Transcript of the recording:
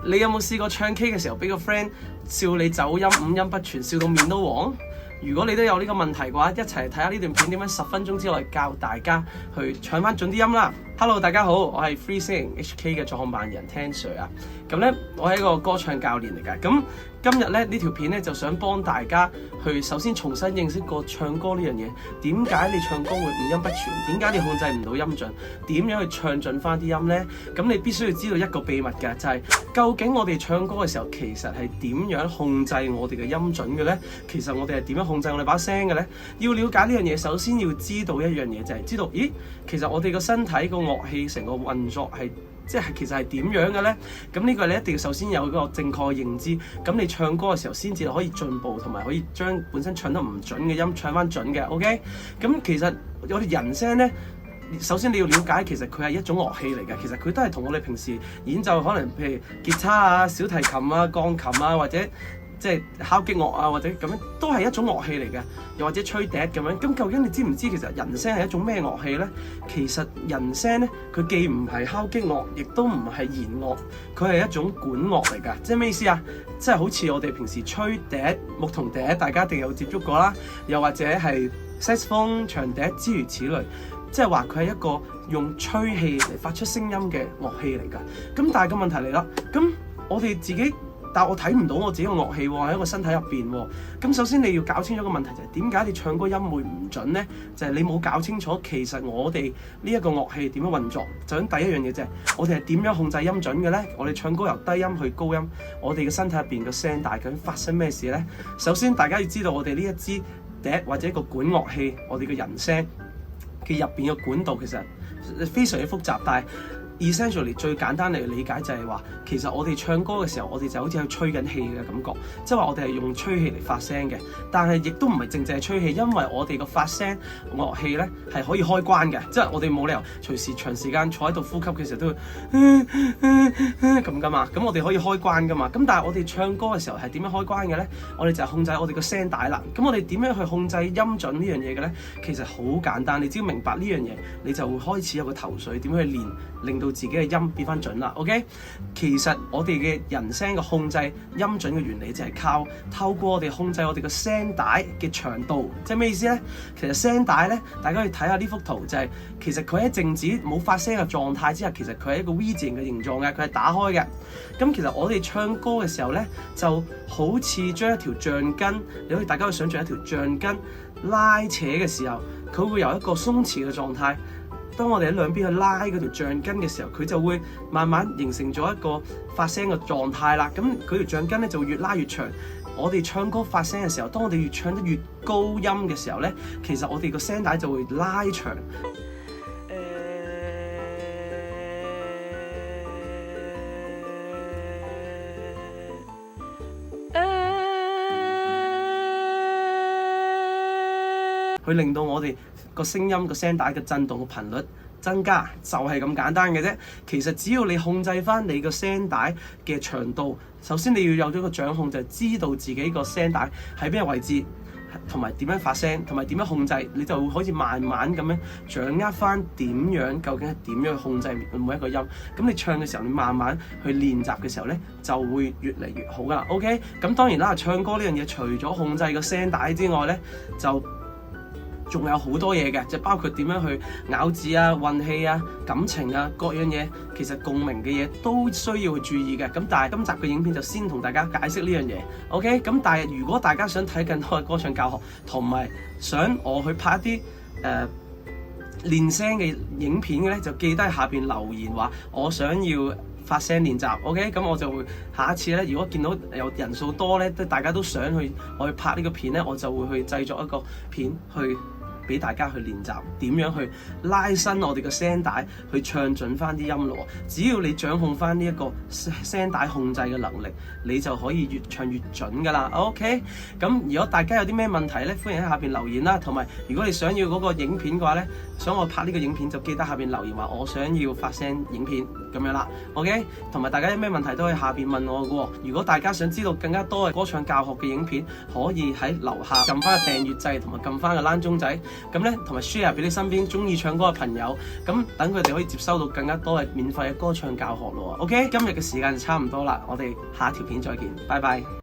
你有冇試過唱 K 嘅時候俾個 friend 笑你走音、五音不全，笑到面都黃？如果你都有呢個問題嘅話，一齊睇下呢段片點樣10分鐘之內教大家去唱翻準啲音啦。Hello， 大家好，我係 Free Singing HK 嘅創辦人 Tan Sir 啊。咁咧，我係一個歌唱教練嚟㗎。咁今日咧呢條片咧就想幫大家去首先重新認識過唱歌呢樣嘢。點解你唱歌會五音不全？點解你控制唔到音準？點樣去唱準翻啲音呢？咁你必須要知道一個秘密㗎，就係究竟我哋唱歌嘅時候其實係點樣控制我哋嘅音準嘅呢？其實我哋係點樣控制我哋把聲嘅呢？要了解呢樣嘢，首先要知道一樣嘢，就係知道，咦，其實我哋個身體個樂器成個運作係其實係點樣嘅呢？咁呢個你一定要首先有一個正確嘅認知，咁你唱歌嘅時候先至可以進步，同埋可以將本身唱得唔準嘅音唱翻準嘅。OK， 咁其實我哋人聲呢，首先你要了解，其實佢係一種樂器嚟嘅，其實佢都係同我哋平時演奏可能譬如吉他啊、小提琴啊、鋼琴啊，或者即係敲擊樂啊，或者咁樣都係一種樂器嚟嘅，又或者吹笛咁樣。咁究竟你知唔知其實人聲係一種咩樂器呢？其實人聲呢，佢既唔係敲擊樂，亦都唔係弦樂，佢係一種管樂嚟㗎。即係咩意思啊？即係好似我哋平時吹笛、牧童笛，大家一定有接觸過啦。又或者係 saxophone、長笛諸如此類，即係話佢係一個用吹氣嚟發出聲音嘅樂器嚟㗎。咁但係個問題嚟啦，咁我哋自己，但我睇唔到我自己個樂器喎，喺個身體入邊喎。咁首先你要搞清楚個問題，就係點解你唱歌音會唔準呢？就係你冇搞清楚其實我哋呢一個樂器點樣運作。就咁第一樣嘢就係我哋係點樣控制音準嘅呢？我哋唱歌由低音去高音，我哋嘅身體入邊個聲帶究竟發生咩事呢？首先大家要知道我哋呢一支笛或者一個管樂器，我哋嘅人聲嘅入邊嘅管道其實非常之複雜，但係essentially 最簡單嚟理解就係話，其實我哋唱歌嘅時候，我哋就好似喺吹緊氣嘅感覺，即係話我哋係用吹氣嚟發聲嘅。但係亦都唔係淨係吹氣，因為我哋個發聲樂器咧係可以開關嘅，即係我哋冇理由隨時長時間坐喺度呼吸嘅時候都會咁噶嘛。咁我哋可以開關噶嘛。咁但係我哋唱歌嘅時候係點樣開關嘅咧？我哋就係控制我哋個聲帶啦。咁我哋點樣去控制音準呢樣嘢嘅咧？其實好簡單，你只要明白呢樣嘢，你就會開始有個頭緒，點樣去練，令到自己嘅音變翻準啦。OK， 其實我哋嘅人聲嘅控制音準嘅原理就係透過我哋控制我哋嘅聲帶嘅長度。即係咩意思呢？其實聲帶呢，大家去睇下呢幅圖，就係其實佢喺靜止冇發聲嘅狀態之下，其實佢係一個 V 字形嘅形狀嘅，佢係打開嘅。咁其實我哋唱歌嘅時候呢，就好似將一條橡筋，你可以大家去想象一條橡筋拉扯嘅時候，佢會由一個鬆弛嘅狀態。當我哋喺兩邊去拉嗰條橡筋嘅時候，佢就會慢慢形成咗一個發聲嘅狀態啦。咁佢條橡筋咧就會越拉越長。我哋唱歌發聲嘅時候，當我哋越唱得越高音嘅時候咧，其實我哋個聲帶就會拉長。去令到我哋個聲音個聲帶嘅震動嘅頻率增加，就係咁簡單嘅啫。其實只要你控制翻你個聲帶嘅長度，首先你要有咗個掌控，就係知道自己個聲帶喺邊個位置，同埋點樣發聲，同埋點樣控制，你就會可以慢慢咁樣掌握翻點樣，究竟係點樣去控制每一個音。咁你唱嘅時候，你慢慢去練習嘅時候呢，就會越嚟越好噶啦。OK， 咁當然啦，唱歌呢樣嘢除咗控制個聲帶之外呢，就仲有好多嘢嘅，就包括點樣去咬字啊、運氣啊、感情啊，各樣嘢，其實共鳴嘅嘢都需要去注意嘅。咁但係今集嘅影片就先同大家解釋呢樣嘢。OK， 咁但係如果大家想睇更多嘅歌唱教學，同埋想我去拍一啲練聲嘅影片嘅咧，就記得喺下邊留言話我想要發聲練習。OK， 咁我就會下一次咧，如果見到有人數多咧，大家都想我去拍呢個片咧，我就會去製作一個片去俾大家去練習點樣去拉伸我哋嘅聲帶，去唱準翻啲音咯。只要你掌控翻呢一個聲帶控制嘅能力，你就可以越唱越準噶啦。OK， 咁如果大家有啲咩問題咧，歡迎喺下邊留言啦。同埋如果你想要嗰個影片嘅話咧，想我拍呢個影片，就記得下邊留言話我想要發聲影片咁樣啦。OK， 同埋大家有咩問題都可以下邊問我嘅喎。如果大家想知道更加多嘅歌唱教學嘅影片，可以喺樓下撳翻個訂閱掣，同埋撳翻個鈴鐘仔。咁咧同埋 share 俾你身邊中意唱歌嘅朋友，咁等佢哋可以接收到更加多嘅免費嘅歌唱教學咯。OK， 今日嘅時間就差唔多啦，我哋下一條片再見，拜拜。